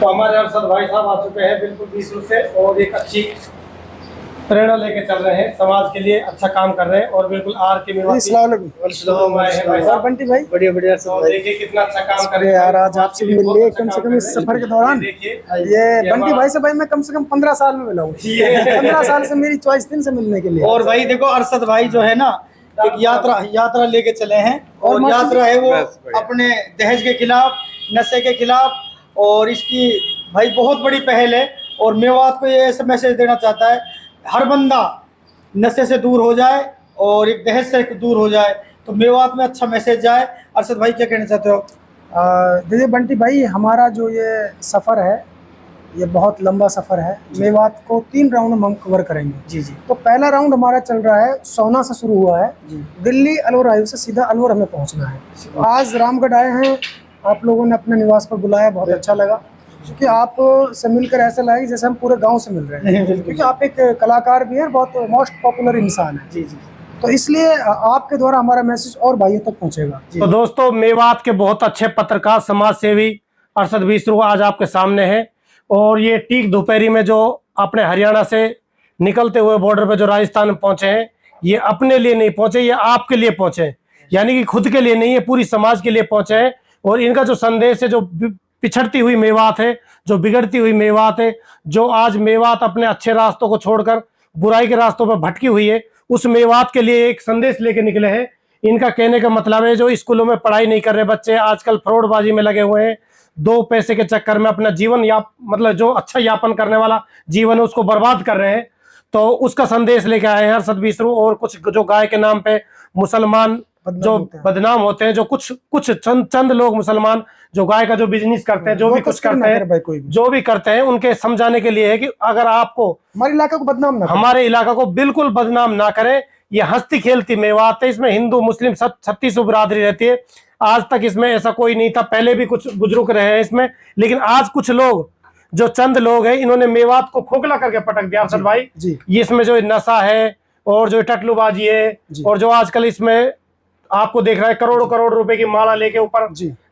हमारे अरशद भाई साहब आ चुके हैं बिल्कुल बीसू से, और एक अच्छी प्रेरणा लेके चल रहे हैं, समाज के लिए अच्छा काम कर रहे हैं, और बिल्कुल आर के बंटी भाई बढ़िया बढ़िया। देखिए कितना अच्छा काम कर रहे हैं यार। आज आपसे मिले कम से कम इस सफर के दौरान। ये बंटी भाई से भाई मैं कम से कम 15 साल में मिला हूँ। 15 साल से मेरी चॉइस थी से मिलने के लिए। और भाई देखो अरशद भाई जो है ना एक यात्रा लेके चले हैं, और यात्रा है वो अपने दहेज के खिलाफ, नशे के खिलाफ, और इसकी भाई बहुत बड़ी पहल है। और मेवात को ये ऐसा मैसेज देना चाहता है, हर बंदा नशे से दूर हो जाए और एक दहेज से दूर हो जाए, तो मेवात में अच्छा मैसेज जाए। अरशद भाई क्या कहना चाहते हो? देखिए बंटी भाई, हमारा जो ये सफ़र है ये बहुत लंबा सफ़र है। मेवात को 3 राउंड में हम कवर करेंगे। जी जी। तो पहला राउंड हमारा चल रहा है सोना से शुरू हुआ है, दिल्ली अलवर हाईवे से सीधा अलवर हमें पहुंचना है। आज रामगढ़ आए हैं, आप लोगों ने अपने निवास पर बुलाया, बहुत अच्छा लगा, क्योंकि आप से मिलकर ऐसा लगा जैसे हम पूरे गांव से मिल रहे हैं। क्योंकि आप एक कलाकार भी हैं, बहुत मोस्ट पॉपुलर इंसान है। जी जी। तो इसलिए आपके द्वारा हमारा मैसेज और भाइयों तक पहुंचेगा। तो दोस्तों, मेवात के बहुत अच्छे पत्रकार, समाज सेवी अरशद बीसरू आज आपके सामने है। और ये ठीक दोपहरी में जो अपने हरियाणा से निकलते हुए बॉर्डर पे जो राजस्थान में पहुंचे हैं, ये अपने लिए नहीं पहुंचे, ये आपके लिए पहुंचे हैं। यानी कि खुद के लिए नहीं, ये पूरी समाज के लिए पहुंचे हैं। और इनका जो संदेश है, जो पिछड़ती हुई मेवात है, जो बिगड़ती हुई मेवात है, जो आज मेवात अपने अच्छे रास्तों को छोड़कर बुराई के रास्तों पर भटकी हुई है, उस मेवात के लिए एक संदेश लेके निकले हैं। इनका कहने का मतलब है, जो स्कूलों में पढ़ाई नहीं कर रहे बच्चे, आजकल फ्रॉडबाजी में लगे हुए हैं, 2 पैसे के चक्कर में अपना जीवन मतलब जो अच्छा यापन करने वाला जीवन है उसको बर्बाद कर रहे हैं। तो उसका संदेश लेके आए हैं अरशद बीसरू। और कुछ जो गाय के नाम पे मुसलमान जो बदनाम होते हैं, जो कुछ चंद लोग मुसलमान जो गाय का जो बिजनेस करते हैं, जो भी कुछ करते हैं, जो भी करते हैं, उनके समझाने के लिए है कि अगर आपको हमारे इलाका को बदनाम ना, हमारे इलाका को बिल्कुल बदनाम ना करें। ये हंसती खेलती मेवात है, इसमें हिंदू मुस्लिम 36 बिरादरी रहती है। आज तक इसमें ऐसा कोई नहीं था, पहले भी कुछ बुजुर्ग रहे हैं इसमें, लेकिन आज कुछ लोग, जो चंद लोग हैं, इन्होंने मेवात को खोखला करके पटक दिया अरशद भाई। ये इसमें जो नशा है और जो टटलूबाजी है, और जो आजकल इसमें आपको देख रहा है करोड़ों करोड़ रुपए की माला लेके ऊपर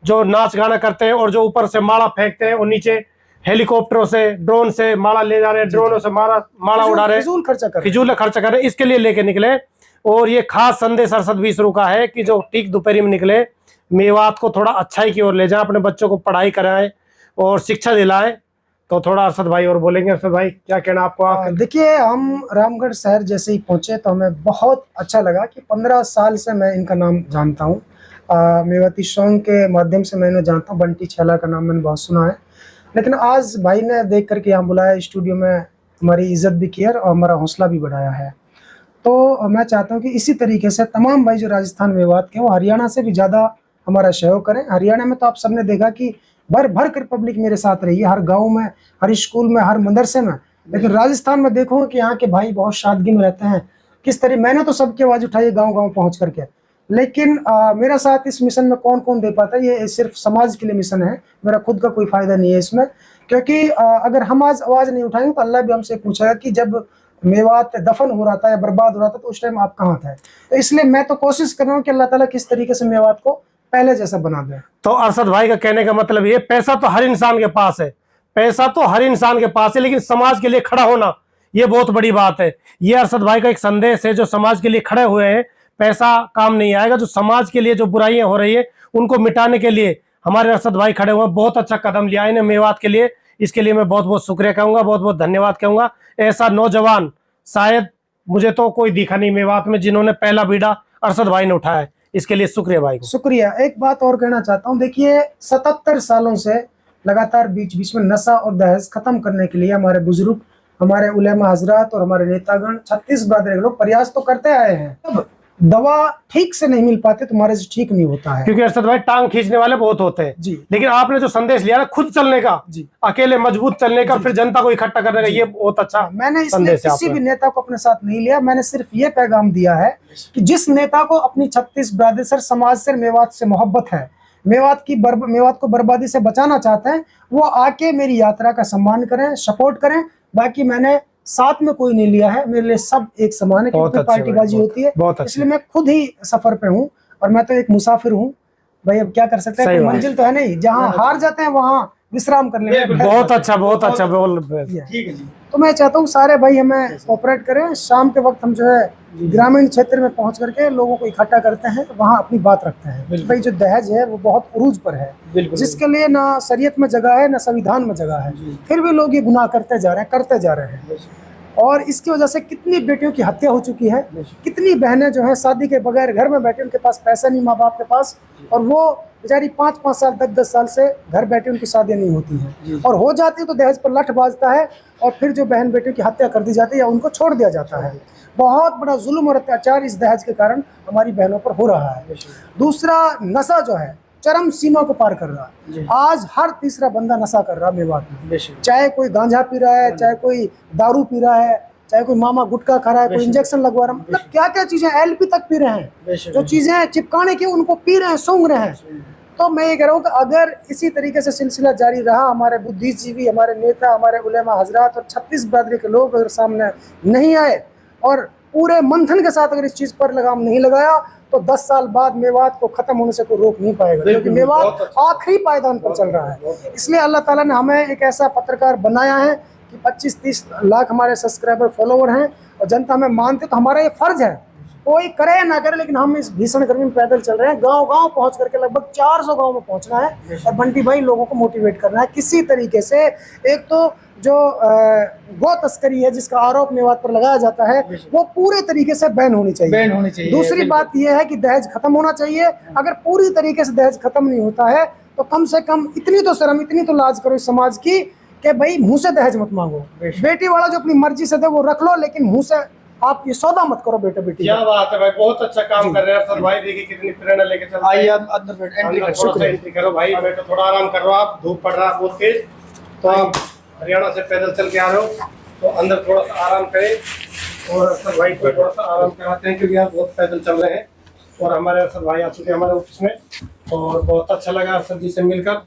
जो नाच गाना करते हैं, और जो ऊपर से माला फेंकते हैं, और नीचे हेलीकॉप्टरों से, ड्रोन से माला ले जा रहे हैं, ड्रोनों से माला उड़ा रहे हैं, फिजूल खर्चा कर रहे हैं। इसके लिए लेके निकले। और ये खास संदेश अरशद बीसरू का है कि जो ठीक दोपहरी में निकले, मेवात को थोड़ा अच्छाई की ओर ले जाएं, अपने बच्चों को पढ़ाई कराएं और शिक्षा दिलाएं। तो थोड़ा अरशद भाई और बोलेंगे। अरशद भाई क्या कहना आपको? देखिए, हम रामगढ़ शहर जैसे ही पहुंचे तो हमें बहुत अच्छा लगा कि 15 साल से मैं इनका नाम जानता हूं। मेवाती सॉन्ग के माध्यम से मैं इन्हें जानता हूं। बंटी छेला का नाम मैंने बहुत सुना है, लेकिन आज भाई ने देख करके यहाँ बुलाया, स्टूडियो में हमारी इज्जत भी की और हमारा हौसला भी बढ़ाया है। तो मैं चाहता हूँ कि इसी तरीके से तमाम भाई जो राजस्थान मेवात के, वो हरियाणा से भी ज़्यादा हमारा सहयोग करें। हरियाणा में तो आप सबने देखा कि भर भर कर पब्लिक मेरे साथ रही है, हर गांव में, हर स्कूल में, हर मदरसे में। लेकिन राजस्थान में देखो कि यहाँ के भाई बहुत सादगी में रहते हैं। किस तरह मैंने तो सबकी आवाज़ उठाई गांव गांव पहुंच करके, लेकिन मेरा साथ इस मिशन में कौन कौन दे पाता है? ये सिर्फ समाज के लिए मिशन है, मेरा खुद का कोई फायदा नहीं है इसमें। क्योंकि अगर हम आज आवाज़ नहीं उठाएंगे तो अल्लाह भी हमसे पूछेगा कि जब मेवात दफन हो रहा था या बर्बाद हो रहा था तो उस टाइम आप कहाँ थे? तो इसलिए मैं तो कोशिश कर रहा हूँ कि अल्लाह ताला किस तरीके से मेवात को पहले जैसा बना दे। तो अरशद भाई का कहने का मतलब ये, पैसा तो हर इंसान के पास है, पैसा तो हर इंसान के पास है, लेकिन समाज के लिए खड़ा होना ये बहुत बड़ी बात है। ये अरशद भाई का एक संदेश है, जो समाज के लिए खड़े हुए हैं। पैसा काम नहीं आएगा, जो समाज के लिए जो बुराइयां हो रही है उनको मिटाने के लिए हमारे अरशद भाई खड़े हुए हैं। बहुत अच्छा कदम लिया इन्हें मेवात के लिए, इसके लिए मैं बहुत बहुत शुक्रिया कहूंगा, बहुत बहुत धन्यवाद कहूंगा। ऐसा नौजवान शायद मुझे तो कोई दिखा नहीं मेवात में जिन्होंने पहला बीड़ा अरशद भाई ने उठाया है। इसके लिए शुक्रिया भाई को। शुक्रिया। एक बात और कहना चाहता हूँ, देखिए 77 सालों से लगातार बीच बीच में नशा और दहेज खत्म करने के लिए हमारे बुजुर्ग, हमारे उलेमा हजरात और हमारे नेतागण 36 बिरादरी के लोग प्रयास तो करते आए हैं। अब दवा ठीक से नहीं मिल पाते, तुम्हारे से ठीक नहीं होता है, क्योंकि अरशद भाई टांग खींचने वाले बहुत होते हैं जी। लेकिन आपने जो संदेश लिया ना, खुद चलने का, अकेले मजबूत चलने का, फिर जनता को इकट्ठा करने का, ये बहुत अच्छा। मैंने इसलिए किसी भी नेता को अपने साथ नहीं लिया, मैंने सिर्फ ये पैगाम दिया है कि जिस नेता को अपनी 36 बिरादरी से, समाज से, मेवात से मोहब्बत है, मेवात को बर्बादी से बचाना चाहते हैं, वो आके मेरी यात्रा का सम्मान करें, सपोर्ट करें। बाकी मैंने साथ में कोई नहीं लिया है, मेरे लिए सब एक समान है, क्योंकि पार्टीबाजी होती है, इसलिए मैं खुद ही सफर पे हूँ और मैं तो एक मुसाफिर हूँ भाई। अब क्या कर सकते हैं, मंजिल तो है नहीं, जहाँ हार जाते हैं वहाँ विश्राम कर लेंगे। बहुत अच्छा बोल। ठीक है जी। तो मैं चाहता हूँ सारे भाई हमें कोऑपरेट करें। शाम के वक्त हम जो है ग्रामीण क्षेत्र में पहुंच करके लोगों को इकट्ठा करते हैं, वहाँ अपनी बात रखते हैं। भाई जो दहेज है वो बहुत उरूज पर है, जिसके लिए ना शरीयत में जगह है ना संविधान में जगह है, फिर भी लोग ये गुनाह करते जा रहे हैं। और इसकी वजह से कितनी बेटियों की हत्या हो चुकी है, कितनी बहनें जो हैं शादी के बगैर घर में बैठे, उनके पास पैसा नहीं माँ बाप के पास, और वो बेचारी 5-5 साल 10-10 साल से घर बैठे उनकी शादियां नहीं होती हैं, और हो जाती है तो दहेज पर लठ बाजता है और फिर जो बहन बेटियों की हत्या कर दी जाती है या उनको छोड़ दिया जाता है। बहुत बड़ा जुल्म और अत्याचार इस दहेज के कारण हमारी बहनों पर हो रहा है। दूसरा, नशा जो है चरम सीमा को पार कर रहा है। आज हर तीसरा बंदा नशा कर रहा है मेवात में, चाहे कोई गांजा पी रहा है, चाहे कोई दारू पी रहा है, चाहे कोई मामा गुटखा खा रहा है, कोई इंजेक्शन लगवा रहा है, मतलब क्या क्या चीजें, एलपी तक पी रहे हैं, जो चीजें चिपकाने की उनको पी रहे हैं, सूंघ रहे हैं। तो मैं ये कह रहा हूँ कि अगर इसी तरीके से सिलसिला जारी रहा, हमारे बुद्धिजीवी, हमारे नेता, हमारे उलेमा हजरात और 36 बिरादरी के लोग अगर सामने नहीं आए और पूरे मंथन के साथ अगर इस चीज पर लगाम नहीं लगाया, तो 10 साल बाद मेवात को खत्म होने से कोई रोक नहीं पाएगा, क्योंकि मेवात आखिरी पायदान पर चल रहा है। इसलिए अल्लाह ताला ने हमें एक ऐसा पत्रकार बनाया है कि 25-30 लाख हमारे सब्सक्राइबर फॉलोवर हैं और जनता हमें मानते, तो हमारा ये फर्ज है, कोई करे या ना करे, लेकिन हम इस भीषण गर्मी में पैदल चल रहे हैं, गांव-गांव पहुंच करके लगभग 400 गांव में पहुंचना है और बंटी भाई लोगों को मोटिवेट करना है किसी तरीके से। एक तो जो गौ तस्करी है जिसका आरोप मेवात पर लगाया जाता है, वो पूरे तरीके से बैन होनी चाहिए। दूसरी बात यह है कि दहेज खत्म होना चाहिए। अगर पूरी तरीके से दहेज खत्म नहीं होता है तो कम से कम इतनी तो शर्म, इतनी तो लाज करो इस समाज की कि भाई मुंह से दहेज मत मांगो। बेटी वाला जो अपनी मर्जी से दे वो रख लो, लेकिन मुंह से आप ये सौदा मत करो बेटा बेटी। क्या बात है भाई, बहुत अच्छा काम कर रहे हैं सर भाई, देखिए कितनी प्रेरणा लेके चल रहे हैं। आइए अंदर बैठ, एंट्री करो भाई, बैठो, थोड़ा आराम करो, आप धूप पड़ रहा है बहुत तेज, तो आप हरियाणा से पैदल चल के आ रहे हो तो अंदर थोड़ा सा आराम करें और सर भाई को थोड़ा सा आराम कराते हैं, क्योंकि आप बहुत पैदल चल रहे हैं। और हमारे अरशद भाई आ चुके हैं हमारे ऑफिस में और बहुत अच्छा लगा अरशद जी से मिलकर।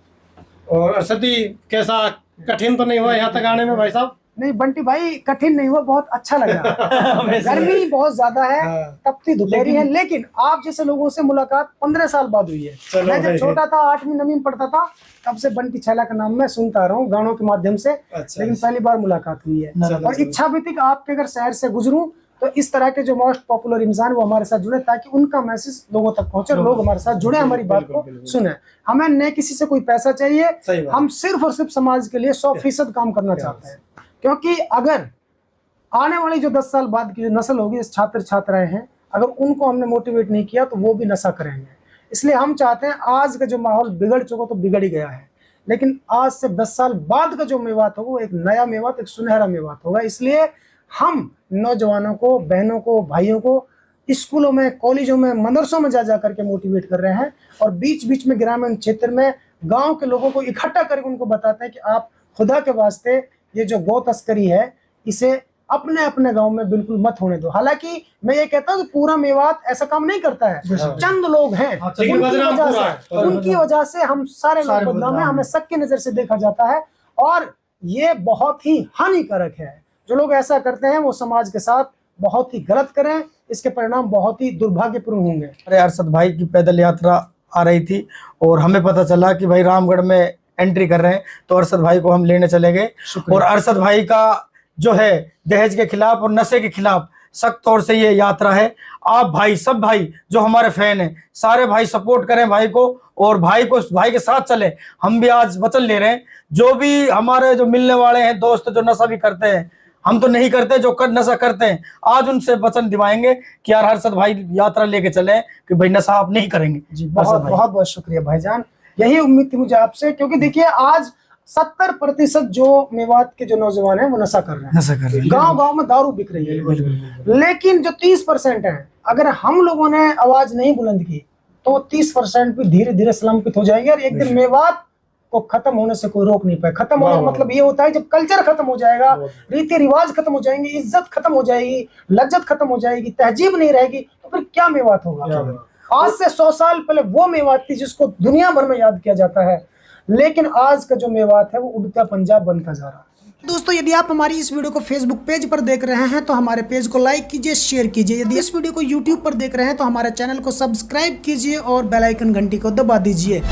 और अरशद जी, कैसा, कठिन तो नहीं हुआ यहाँ तक आने में भाई साहब? नहीं बंटी भाई, कठिन नहीं हुआ, बहुत अच्छा लगा। गर्मी बहुत ज्यादा है, तपती दोपहरी है, लेकिन आप जैसे लोगों से मुलाकात 15 साल बाद हुई है। मैं जब छोटा था, 8वीं 9वीं में पढ़ता था, तब से बंटी छैला का नाम मैं सुनता रहा हूँ गानों के माध्यम से, लेकिन पहली बार मुलाकात हुई है। और इच्छा भी थी कि आपके अगर शहर से गुजरूं तो इस तरह के जो मोस्ट पॉपुलर इंसान वो हमारे साथ जुड़े, ताकि उनका मैसेज लोगों तक पहुंचे, लोग हमारे साथ जुड़े, हमारी बात को सुने। हमें न किसी से कोई पैसा चाहिए, हम सिर्फ और सिर्फ समाज के लिए 100% काम करना चाहते हैं। क्योंकि अगर आने वाली जो 10 साल बाद की जो नस्ल होगी, छात्र छात्राएं हैं, अगर उनको हमने मोटिवेट नहीं किया तो वो भी नशा करेंगे। इसलिए हम चाहते हैं, आज का जो माहौल बिगड़ चुका तो बिगड़ ही गया है, लेकिन आज से 10 साल बाद का जो मेवात होगा वो एक नया मेवात, एक सुनहरा मेवात होगा। इसलिए हम नौजवानों को, बहनों को, भाइयों को स्कूलों में, कॉलेजों में, मदरसों में जा करके मोटिवेट कर रहे हैं और बीच बीच में ग्रामीण क्षेत्र में गाँव के लोगों को इकट्ठा करके उनको बताते हैं कि आप खुदा के वास्ते ये जो गौ तस्करी है इसे अपने अपने गांव में बिल्कुल मत होने दो। हालांकि मैं ये कहता हूँ कि पूरा मेवात ऐसा काम नहीं करता है, चंद लोग हैं, उनकी वजह से हम सारे लोग बदनाम हैं, हमें शक की नजर से देखा जाता है और ये बहुत ही हानिकारक है। जो लोग ऐसा करते हैं वो समाज के साथ बहुत ही गलत करें, इसके परिणाम बहुत ही दुर्भाग्यपूर्ण होंगे। अरे अरशद भाई की पैदल यात्रा आ रही थी और हमें पता चला कि भाई रामगढ़ में एंट्री कर रहे हैं, तो अरशद भाई को हम लेने चले गए। और अरशद भाई का जो है दहेज के खिलाफ और नशे के खिलाफ सख्त तौर से ये यात्रा है। आप भाई, सब भाई जो हमारे फैन हैं, सारे भाई सपोर्ट करें भाई को और भाई के साथ चलें। हम भी आज वचन ले रहे हैं, जो भी हमारे जो मिलने वाले हैं दोस्त जो नशा भी करते हैं, हम तो नहीं करते, जो नशा करते हैं, आज उनसे वचन दिवाएंगे कि यार अरशद भाई यात्रा लेके चले कि भाई नशा आप नहीं करेंगे। जी बहुत बहुत बहुत शुक्रिया भाईजान, यही उम्मीद थी मुझे आपसे, क्योंकि देखिए आज 70% जो मेवात के जो नौजवान हैं वो नशा कर रहे हैं, गांव गांव में दारू बिक रही है। लेकिन जो 30% है, अगर हम लोगों ने आवाज नहीं बुलंद की तो 30% भी धीरे धीरे सलामत हो जाएंगे और एक दिन मेवात को खत्म होने से कोई रोक नहीं पाए। खत्म होने मतलब ये होता है जब कल्चर खत्म हो जाएगा, रीति रिवाज खत्म हो जाएंगे, इज्जत खत्म हो जाएगी, लज्जत खत्म हो जाएगी, तहजीब नहीं रहेगी, तो फिर क्या मेवात होगा। आज से 100 साल पहले वो मेवात थी जिसको दुनिया भर में याद किया जाता है, लेकिन आज का जो मेवात है वो उड़ता पंजाब बनता जा रहा है। दोस्तों, यदि आप हमारी इस वीडियो को फेसबुक पेज पर देख रहे हैं तो हमारे पेज को लाइक कीजिए, शेयर कीजिए। यदि इस वीडियो को यूट्यूब पर देख रहे हैं तो हमारे चैनल को सब्सक्राइब कीजिए और बेल आइकन घंटी को दबा दीजिए।